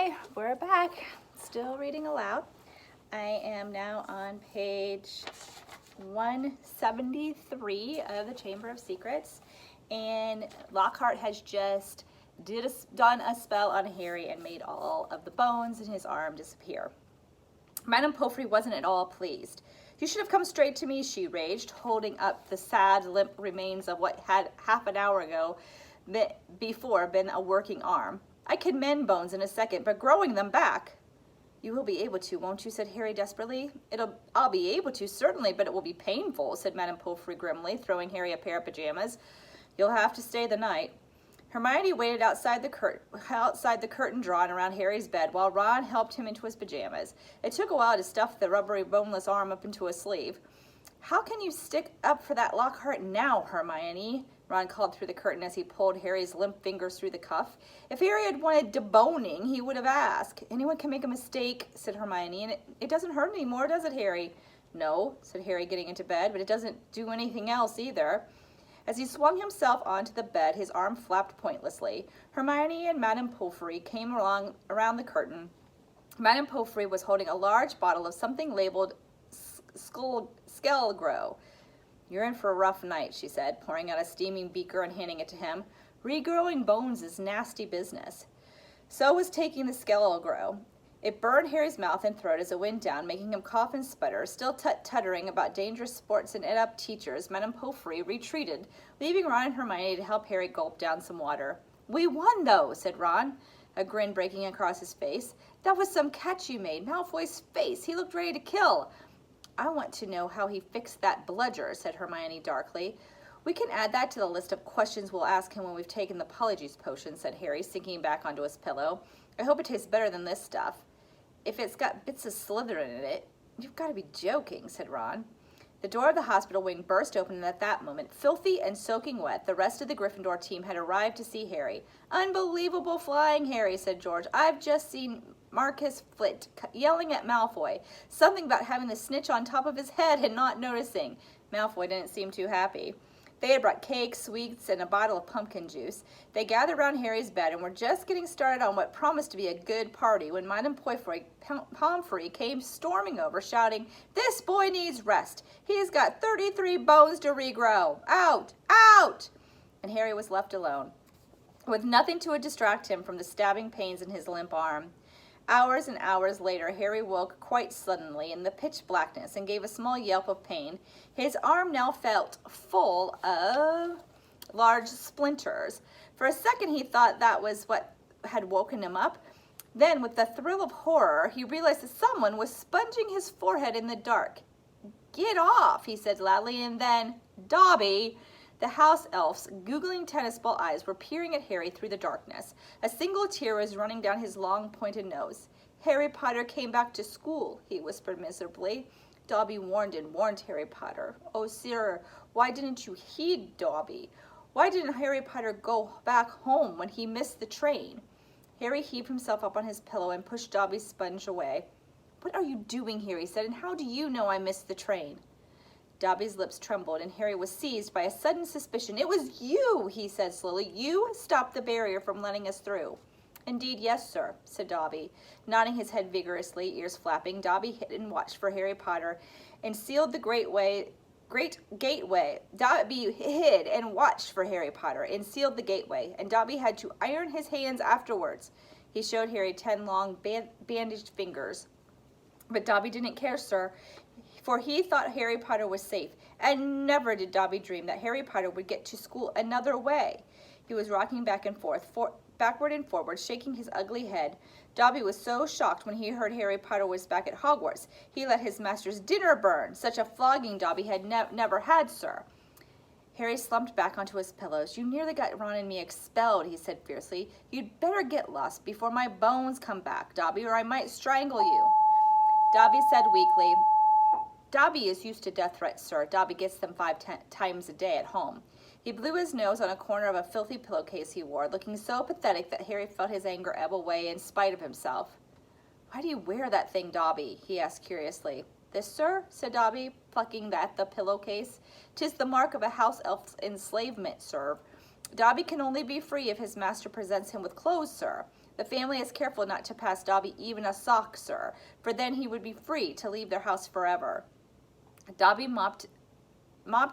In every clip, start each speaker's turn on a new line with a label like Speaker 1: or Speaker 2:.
Speaker 1: Hi, we're back. Still reading aloud. I am now on page 173 of the Chamber of Secrets, and Lockhart has just done a spell on Harry and made all of the bones in his arm disappear. Madame Pomfrey wasn't at all pleased. "You should have come straight to me," she raged, holding up the sad, limp remains of what had half an hour ago before been a working arm. "I can mend bones in a second, but growing them back—" "You will be able to, won't you?" said Harry desperately. "I'll be able to, certainly, but it will be painful," said Madame Pomfrey grimly, throwing Harry a pair of pajamas. "You'll have to stay the night." Hermione waited outside the curtain drawn around Harry's bed while Ron helped him into his pajamas. It took a while to stuff the rubbery, boneless arm up into a sleeve. "How can you stick up for that Lockhart now, Hermione?" Ron called through the curtain as he pulled Harry's limp fingers through the cuff. "If Harry had wanted deboning, he would have asked." "Anyone can make a mistake," said Hermione, "and it doesn't hurt anymore, does it, Harry?" "No," said Harry, getting into bed, "but it doesn't do anything else either." As he swung himself onto the bed, his arm flapped pointlessly. Hermione and Madame Pomfrey came around the curtain. Madame Pomfrey was holding a large bottle of something labeled Skelgro. "You're in for a rough night," she said, pouring out a steaming beaker and handing it to him. "Regrowing bones is nasty business." So was taking the Skelgro. It burned Harry's mouth and throat as it went down, making him cough and sputter. Still tuttering about dangerous sports and inept teachers, Madame Pomfrey retreated, leaving Ron and Hermione to help Harry gulp down some water. "We won, though," said Ron, a grin breaking across his face. "That was some catch you made. Malfoy's face. He looked ready to kill." "I want to know how he fixed that bludger," said Hermione darkly. "We can add that to the list of questions we'll ask him when we've taken the Polyjuice potion," said Harry, sinking back onto his pillow. "I hope it tastes better than this stuff. If it's got bits of Slytherin in it." "You've got to be joking," said Ron. The door of the hospital wing burst open, and at that moment, filthy and soaking wet, the rest of the Gryffindor team had arrived to see Harry. "Unbelievable flying, Harry," said George. "I've just seen Marcus Flint yelling at Malfoy. Something about having the snitch on top of his head and not noticing." Malfoy didn't seem too happy. They had brought cake, sweets, and a bottle of pumpkin juice. They gathered around Harry's bed and were just getting started on what promised to be a good party when Madame Pomfrey came storming over, shouting, "This boy needs rest. He's got 33 bones to regrow. Out! Out!" And Harry was left alone, with nothing to distract him from the stabbing pains in his limp arm. Hours and hours later, Harry woke quite suddenly in the pitch blackness and gave a small yelp of pain. His arm now felt full of large splinters. For a second, he thought that was what had woken him up. Then, with a thrill of horror, he realized that someone was sponging his forehead in the dark. "Get off," he said loudly, and then, "Dobby!" The house elf's googling tennis ball eyes were peering at Harry through the darkness. A single tear was running down his long, pointed nose. "Harry Potter came back to school," he whispered miserably. Dobby warned and warned Harry Potter. "Oh, sir, why didn't you heed Dobby? Why didn't Harry Potter go back home when he missed the train?" Harry heaved himself up on his pillow and pushed Dobby's sponge away. "What are you doing here?" he said, "and how do you know I missed the train?" Dobby's lips trembled, and Harry was seized by a sudden suspicion. "It was you," he said slowly. "You stopped the barrier from letting us through." "Indeed, yes, sir," said Dobby, nodding his head vigorously, ears flapping. Dobby hid and watched for Harry Potter and sealed the great gateway. Dobby hid and watched for Harry Potter and sealed the gateway, and Dobby had to iron his hands afterwards. He showed Harry 10 long bandaged fingers. But Dobby didn't care, sir, for he thought Harry Potter was safe, and never did Dobby dream that Harry Potter would get to school another way. He was rocking back and forth, backward and forward, shaking his ugly head. Dobby was so shocked when he heard Harry Potter was back at Hogwarts. He let his master's dinner burn. Such a flogging Dobby had never had, sir. Harry slumped back onto his pillows. "You nearly got Ron and me expelled," he said fiercely. "You'd better get lost before my bones come back, Dobby, or I might strangle you." Dobby said weakly, "Dobby is used to death threats, sir. Dobby gets them 5 times a day at home." He blew his nose on a corner of a filthy pillowcase he wore, looking so pathetic that Harry felt his anger ebb away in spite of himself. "Why do you wear that thing, Dobby?" he asked curiously. "This, sir?" said Dobby, plucking at the pillowcase. "'Tis the mark of a house elf's enslavement, sir. Dobby can only be free if his master presents him with clothes, sir. The family is careful not to pass Dobby even a sock, sir, for then he would be free to leave their house forever. Dobby mopped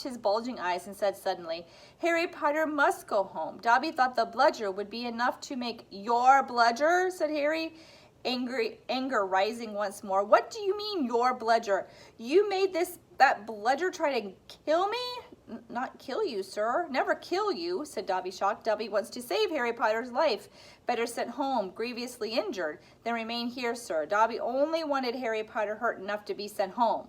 Speaker 1: his bulging eyes and said suddenly, Harry Potter must go home. Dobby thought the bludger would be enough to make your bludger, said Harry, anger rising once more. What do you mean, your bludger? You made that bludger try to kill me? Not kill you, sir. Never kill you, said Dobby, shocked. Dobby wants to save Harry Potter's life. Better sent home, grievously injured, than remain here, sir. Dobby only wanted Harry Potter hurt enough to be sent home.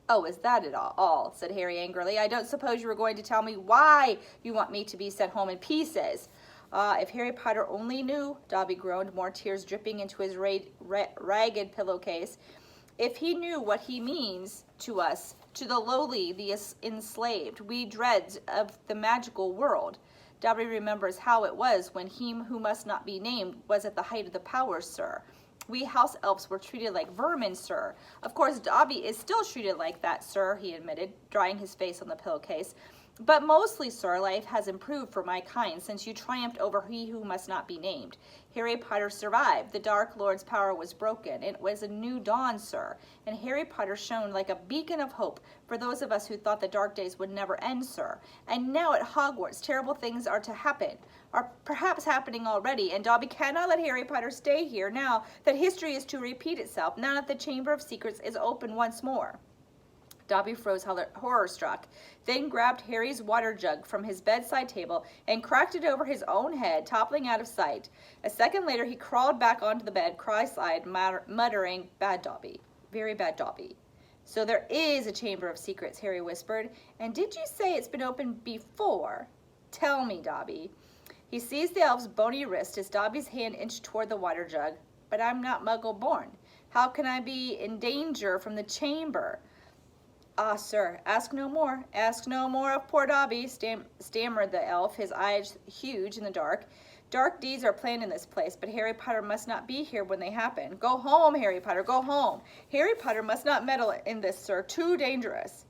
Speaker 1: Oh, is that it all? Said Harry angrily. I don't suppose you were going to tell me why you want me to be sent home in pieces. If Harry Potter only knew, Dobby groaned, more tears dripping into his ragged pillowcase. If he knew what he means to us, to the lowly, the enslaved, we dreads of the magical world. Dobby remembers how it was when he who must not be named was at the height of the powers, sir. We house elves were treated like vermin, sir. Of course, Dobby is still treated like that, sir, he admitted, drying his face on the pillowcase. But mostly, sir, life has improved for my kind since you triumphed over he who must not be named. Harry Potter survived. The Dark Lord's power was broken. It was a new dawn, sir, and Harry Potter shone like a beacon of hope for those of us who thought the dark days would never end, sir. And now at Hogwarts, terrible things are to happen, are perhaps happening already, and Dobby cannot let Harry Potter stay here now that history is to repeat itself, now that the Chamber of Secrets is open once more. Dobby froze horror-struck, then grabbed Harry's water jug from his bedside table and cracked it over his own head, toppling out of sight. A second later, he crawled back onto the bed, cross-eyed, muttering, "Bad Dobby, very bad Dobby." "So there is a Chamber of Secrets," Harry whispered. "And did you say it's been opened before? Tell me, Dobby." He seized the elf's bony wrist as Dobby's hand inched toward the water jug. "But I'm not Muggle-born. How can I be in danger from the chamber?" "Ah, sir, ask no more. Ask no more of poor Dobby," stammered the elf, his eyes huge in the dark. "Dark deeds are planned in this place, but Harry Potter must not be here when they happen. Go home, Harry Potter, go home. Harry Potter must not meddle in this, sir. Too dangerous."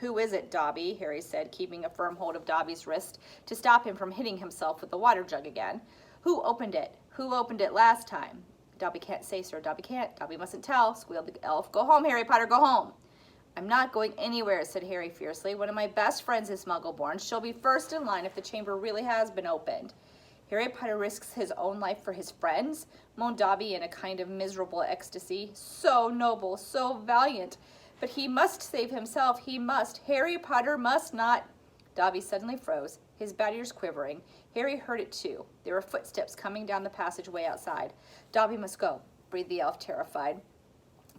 Speaker 1: "Who is it, Dobby?" Harry said, keeping a firm hold of Dobby's wrist to stop him from hitting himself with the water jug again. "Who opened it? Who opened it last time?" "Dobby can't say, sir. Dobby can't. Dobby mustn't tell," squealed the elf. "Go home, Harry Potter, go home." "I'm not going anywhere," said Harry fiercely. "One of my best friends is Muggle-born. She'll be first in line if the chamber really has been opened." "Harry Potter risks his own life for his friends?" moaned Dobby in a kind of miserable ecstasy. "So noble, so valiant. But he must save himself. He must. Harry Potter must not." Dobby suddenly froze, his bad ears quivering. Harry heard it too. There were footsteps coming down the passageway outside. "Dobby must go," breathed the elf, terrified.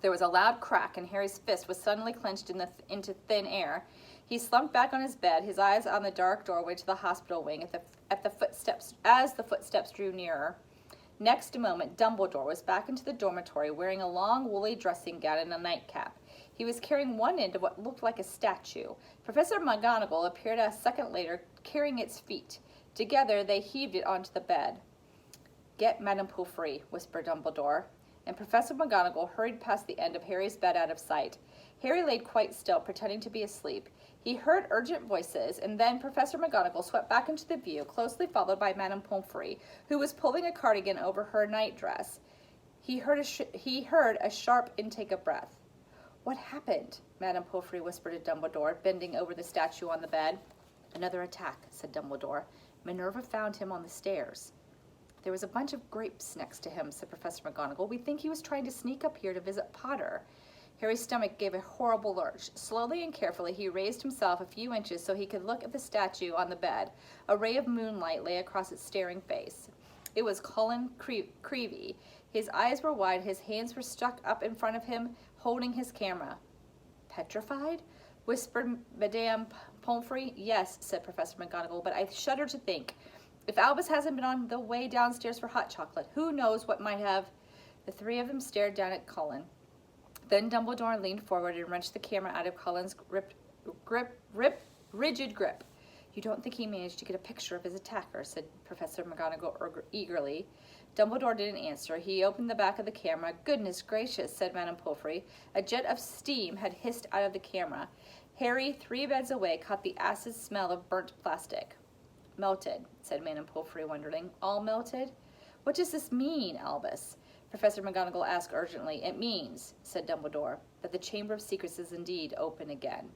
Speaker 1: There was a loud crack, and Harry's fist was suddenly clenched into thin air. He slumped back on his bed, his eyes on the dark doorway to the hospital wing as the footsteps drew nearer. Next moment, Dumbledore was back into the dormitory, wearing a long woolly dressing gown and a nightcap. He was carrying one end of what looked like a statue. Professor McGonagall appeared a second later, carrying its feet. Together, they heaved it onto the bed. "Get Madame Pomfrey," whispered Dumbledore, and Professor McGonagall hurried past the end of Harry's bed out of sight. Harry laid quite still, pretending to be asleep. He heard urgent voices, and then Professor McGonagall swept back into the view, closely followed by Madame Pomfrey, who was pulling a cardigan over her nightdress. He heard a sharp intake of breath. "What happened?" Madame Pomfrey whispered to Dumbledore, bending over the statue on the bed. "Another attack," said Dumbledore. "Minerva found him on the stairs." "There was a bunch of grapes next to him," said Professor McGonagall. "We think he was trying to sneak up here to visit Potter." Harry's stomach gave a horrible lurch. Slowly and carefully he raised himself a few inches so he could look at the statue on the bed. A ray of moonlight lay across its staring face. It was Colin Creevey. His eyes were wide, his hands were stuck up in front of him, holding his camera. "Petrified?" whispered Madame Pomfrey. "Yes," said Professor McGonagall, "but I shudder to think. If Albus hasn't been on the way downstairs for hot chocolate, who knows what might have—" The three of them stared down at Colin. Then Dumbledore leaned forward and wrenched the camera out of Colin's rigid grip. "You don't think he managed to get a picture of his attacker?" said Professor McGonagall eagerly. Dumbledore didn't answer. He opened the back of the camera. "Goodness gracious," said Madame Pomfrey. A jet of steam had hissed out of the camera. Harry, 3 beds away, caught the acid smell of burnt plastic. Melted, said Madame Pomfrey, wondering. All melted? What does this mean, Albus? Professor McGonagall asked urgently. It means, said Dumbledore, that the Chamber of Secrets is indeed open again.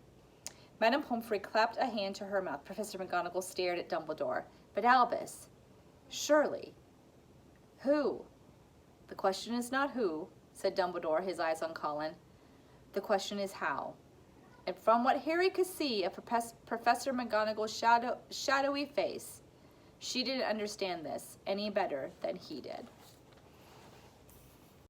Speaker 1: Madame Pomfrey clapped a hand to her mouth. Professor McGonagall stared at Dumbledore. But Albus, surely. Who? The question is not who, said Dumbledore, his eyes on Colin. The question is how. And from what Harry could see of Professor McGonagall's shadowy face, she didn't understand this any better than he did.